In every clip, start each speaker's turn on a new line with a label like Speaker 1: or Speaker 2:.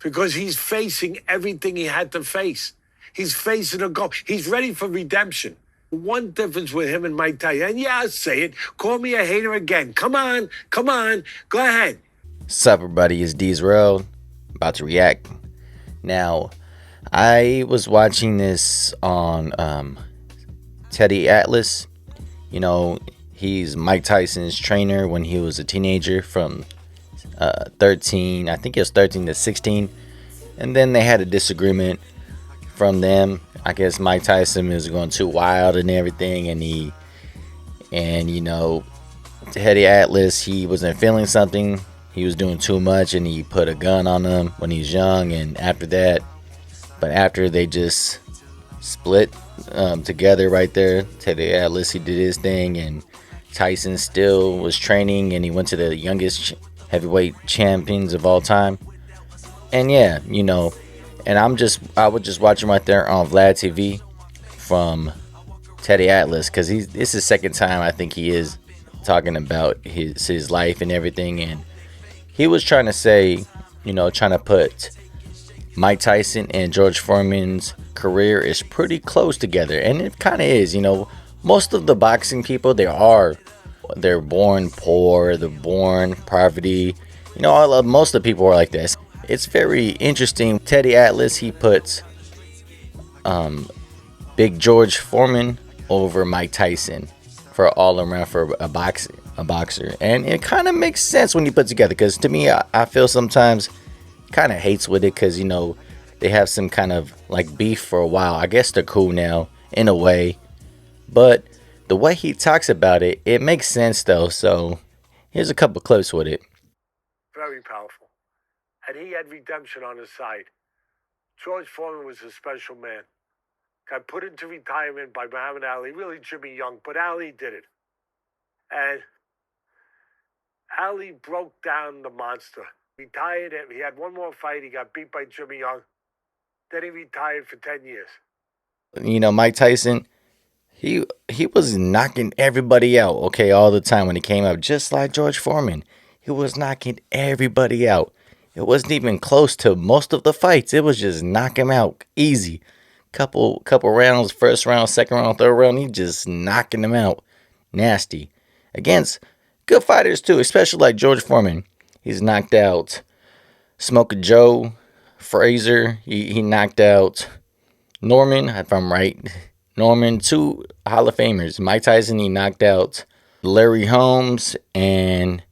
Speaker 1: because he's facing everything he had to face. He's facing a goal. He's ready for redemption. One difference with him and Mike Tyson, and yeah, I'll say it, call me a hater again. Come on, go ahead.
Speaker 2: Sup, everybody, it's D'Israel, about to react. Now, I was watching this on Teddy Atlas. You know, he's Mike Tyson's trainer when he was a teenager from 13, I think it was 13 to 16. And then they had a disagreement from them. I guess Mike Tyson was going too wild and everything, and you know, Teddy Atlas, he wasn't feeling something. He was doing too much, and he put a gun on him when he was young. And after they just split together right there, Teddy Atlas, he did his thing, and Tyson still was training, and he went to the youngest heavyweight champions of all time. And yeah, you know, and I was just watching right there on Vlad TV from Teddy Atlas, because this is the second time I think he is talking about his life and everything. And he was trying to say, you know, trying to put Mike Tyson and George Foreman's career is pretty close together, and it kind of is. You know, most of the boxing people, they're born poor, they're born poverty. You know, most of the people are like this. It's very interesting. Teddy Atlas, he puts Big George Foreman over Mike Tyson for all around for a boxer, and it kind of makes sense when you put it together. Because to me, I feel sometimes kind of hates with it, because you know they have some kind of like beef for a while. I guess they're cool now in a way, but the way he talks about it, it makes sense though. So here's a couple clips with it.
Speaker 1: Very powerful. And he had redemption on his side. George Foreman was a special man. Got put into retirement by Muhammad Ali, really Jimmy Young, but Ali did it. And Ali broke down the monster. Retired him. He had one more fight. He got beat by Jimmy Young. Then he retired for 10 years.
Speaker 2: You know, Mike Tyson, he was knocking everybody out, okay, all the time when he came up, just like George Foreman. He was knocking everybody out. It wasn't even close to most of the fights. It was just knock him out easy. Couple rounds, first round, second round, third round, he just knocking them out. Nasty. Against good fighters too, especially like George Foreman. He's knocked out Smoker Joe Frazier. He knocked out Norman, if I'm right. Norman, two Hall of Famers. Mike Tyson, he knocked out Larry Holmes and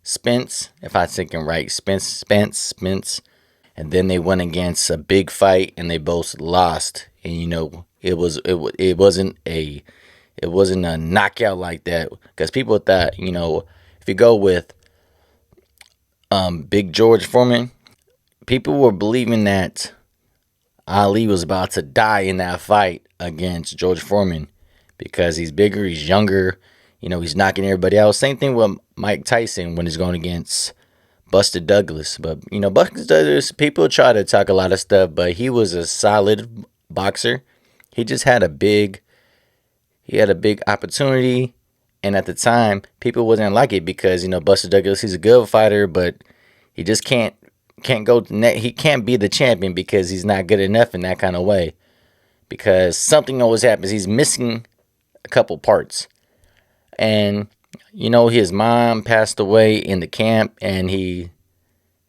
Speaker 2: Spence, if I'm thinking right. Spence. And then they went against a big fight, and they both lost. And you know, it wasn't a knockout like that, because people thought, you know, if you go with Big George Foreman, people were believing that Ali was about to die in that fight against George Foreman, because he's bigger, he's younger, you know, he's knocking everybody out. Same thing with Mike Tyson when he's going against Buster Douglas. But you know, Buster Douglas, people try to talk a lot of stuff, but he was a solid boxer. He just had a big opportunity, and at the time, people wasn't like it, because you know, Buster Douglas, he's a good fighter, but he just can't go he can't be the champion, because he's not good enough in that kind of way, because something always happens. He's missing a couple parts. And you know, his mom passed away in the camp, and he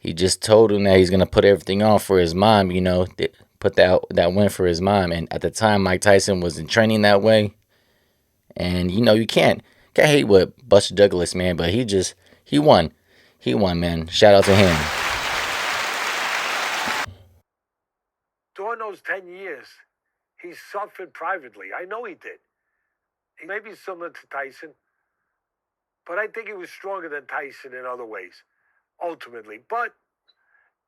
Speaker 2: just told him that he's gonna put everything on for his mom, you know, put that win for his mom. And at the time, Mike Tyson wasn't training that way. And you know, you can't hate with Buster Douglas, man, but he won, man. Shout out to him.
Speaker 1: During those 10 years, he suffered privately. I know he did. He may be similar to Tyson, but I think he was stronger than Tyson in other ways, ultimately. But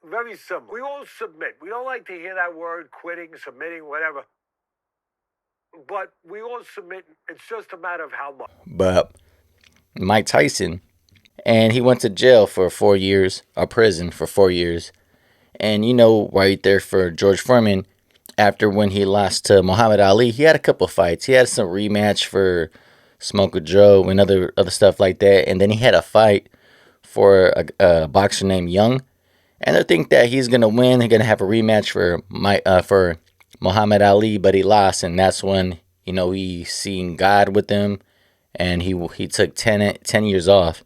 Speaker 1: very similar. We all submit. We don't like to hear that word, quitting, submitting, whatever. But we all submit. It's just a matter of how much.
Speaker 2: But Mike Tyson, and he went to jail for 4 years, or prison for 4 years. And you know, right there for George Foreman, after when he lost to Muhammad Ali, he had a couple fights. He had some rematch for Smoker Joe and other stuff like that. And then he had a fight for a boxer named Young. and they think that he's gonna win. They're gonna have a rematch for Muhammad Ali, but he lost, and that's when he seen God with him, and he took 10 years off.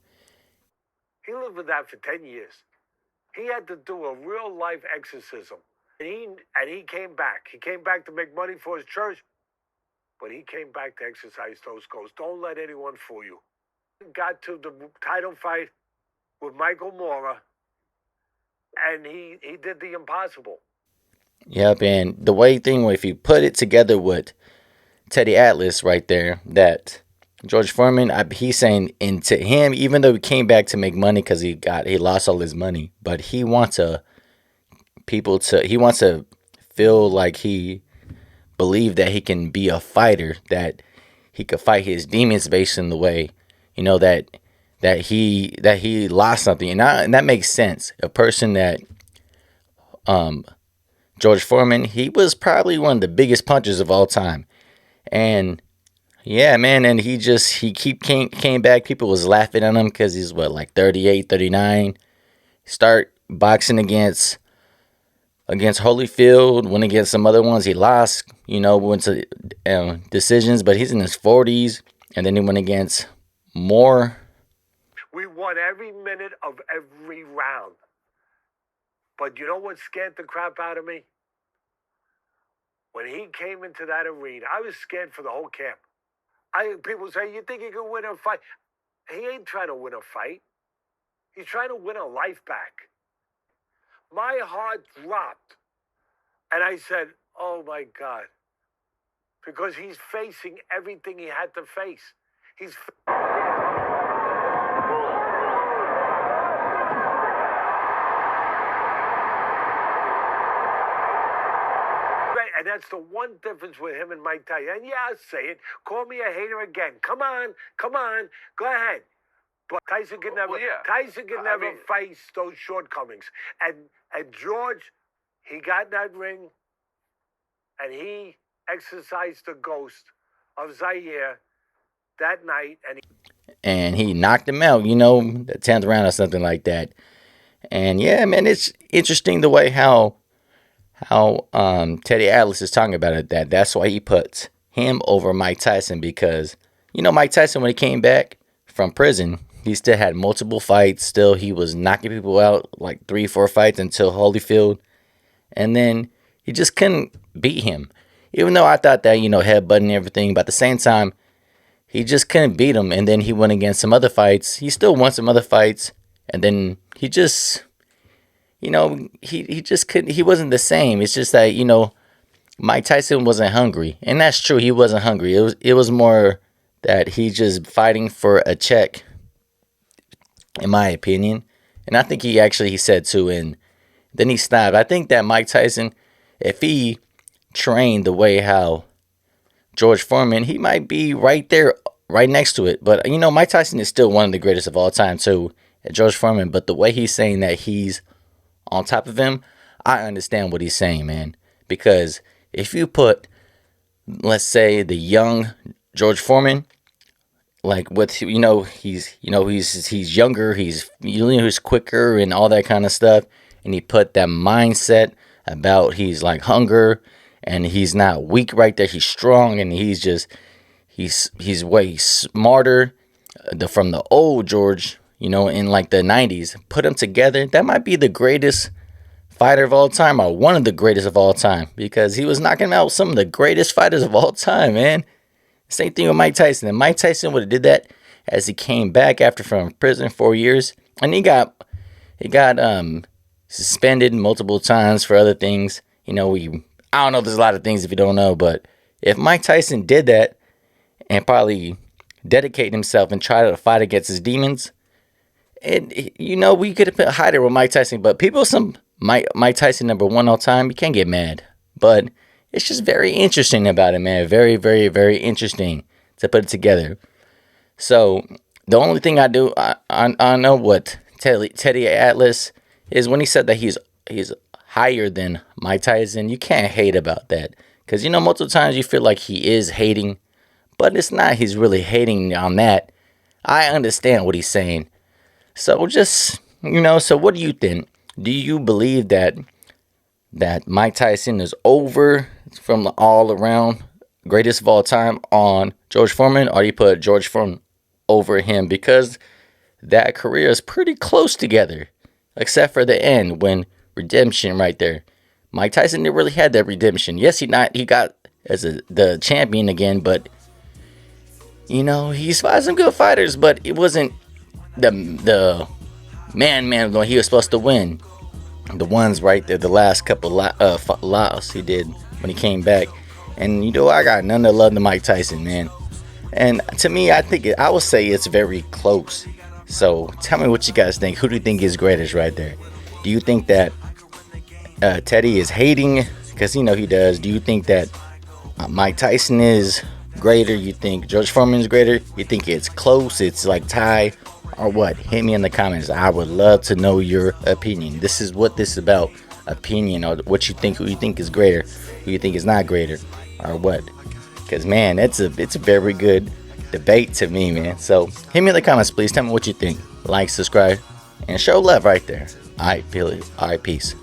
Speaker 1: He lived with that for 10 years. He had to do a real life exorcism. And he came back. He came back to make money for his church, but he came back to exercise those ghosts. Don't let anyone fool you. Got to the title fight with Michael Mora, and he did the impossible.
Speaker 2: Yep, and the way thing, if you put it together with Teddy Atlas right there, that George Foreman, he's saying into him, even though he came back to make money because he lost all his money, but he wants to feel like he believe that he can be a fighter, that he could fight his demons based in the way, that he lost something, and that makes sense. A person that George Foreman, he was probably one of the biggest punchers of all time, and yeah, man, and came back. People was laughing at him because he's like 38, 39. Start boxing against Holyfield, went against some other ones. He lost, went to decisions, but he's in his 40s. And then he went against Moore.
Speaker 1: We won every minute of every round. But you know what scared the crap out of me? When he came into that arena, I was scared for the whole camp. People say, you think he can win a fight? He ain't trying to win a fight. He's trying to win a life back. My heart dropped. And I said, oh my God. Because he's facing everything he had to face. And that's the one difference with him and Mike Tyson. And yeah, I'll say it. Call me a hater again. Come on. Go ahead. But Tyson could never face those shortcomings. And George, he got in that ring, and he exercised the ghost of Zaire that night.
Speaker 2: And he knocked him out, the 10th round or something like that. And yeah, man, it's interesting the way how Teddy Atlas is talking about it. That's why he puts him over Mike Tyson, because Mike Tyson, when he came back from prison, he still had multiple fights. Still, he was knocking people out like 3-4 fights until Holyfield, and then he just couldn't beat him. Even though I thought that headbutting and everything, but at the same time, he just couldn't beat him. And then he went against some other fights. He still won some other fights, and then he just. He just couldn't. He wasn't the same. It's just that Mike Tyson wasn't hungry, and that's true. He wasn't hungry. It was more that he just fighting for a check, in my opinion. And I think he said too, and then he stopped. I think that Mike Tyson, if he trained the way how George Foreman, he might be right there, right next to it. But Mike Tyson is still one of the greatest of all time too, George Foreman. But the way he's saying that he's on top of him, I understand what he's saying, man. Because if you put, let's say, the young George Foreman, like with he's younger, he's quicker and all that kind of stuff, and he put that mindset about he's like hunger, and he's not weak right there. He's strong, and he's way smarter from the old George. In like the 90s, put them together, that might be the greatest fighter of all time, or one of the greatest of all time, because he was knocking out some of the greatest fighters of all time, man. Same thing with Mike Tyson. And Mike Tyson would have did that as he came back from prison 4 years, and he got suspended multiple times for other things. I don't know. There's a lot of things if you don't know, but if Mike Tyson did that and probably dedicate himself and try to fight against his demons. And we could have put Hyder with Mike Tyson, but Mike Tyson #1 all time, you can't get mad. But it's just very interesting about it, man. Very, very, very interesting to put it together. So the only thing I know what Teddy Atlas is when he said that he's higher than Mike Tyson. You can't hate about that, because multiple times you feel like he is hating, but it's not. He's really hating on that. I understand what he's saying. So just, so what do you think? Do you believe that Mike Tyson is over from the all around greatest of all time on George Foreman, or do you put George Foreman over him because that career is pretty close together, except for the end when redemption right there. Mike Tyson didn't really had that redemption. Yes, he got as the champion again, but he's fought some good fighters, but it wasn't the man when he was supposed to win. The ones right there, the last couple loss he did when he came back, and I got none of love to Mike Tyson, man. And to me, I would say it's very close. So tell me what you guys think. Who do you think is greatest right there? Do you think that Teddy is hating because he does? Do you think that Mike Tyson is greater? You think George Foreman is greater? You think it's close? It's like tie or what? Hit me in the comments. I would love to know your opinion. This is what this is about. Opinion, or what you think. Who you think is greater? Who you think is not greater, or what? Because man, it's a very good debate to me, man. So hit me in the comments, please. Tell me what you think. Like, subscribe, and show love right there. All right, peace.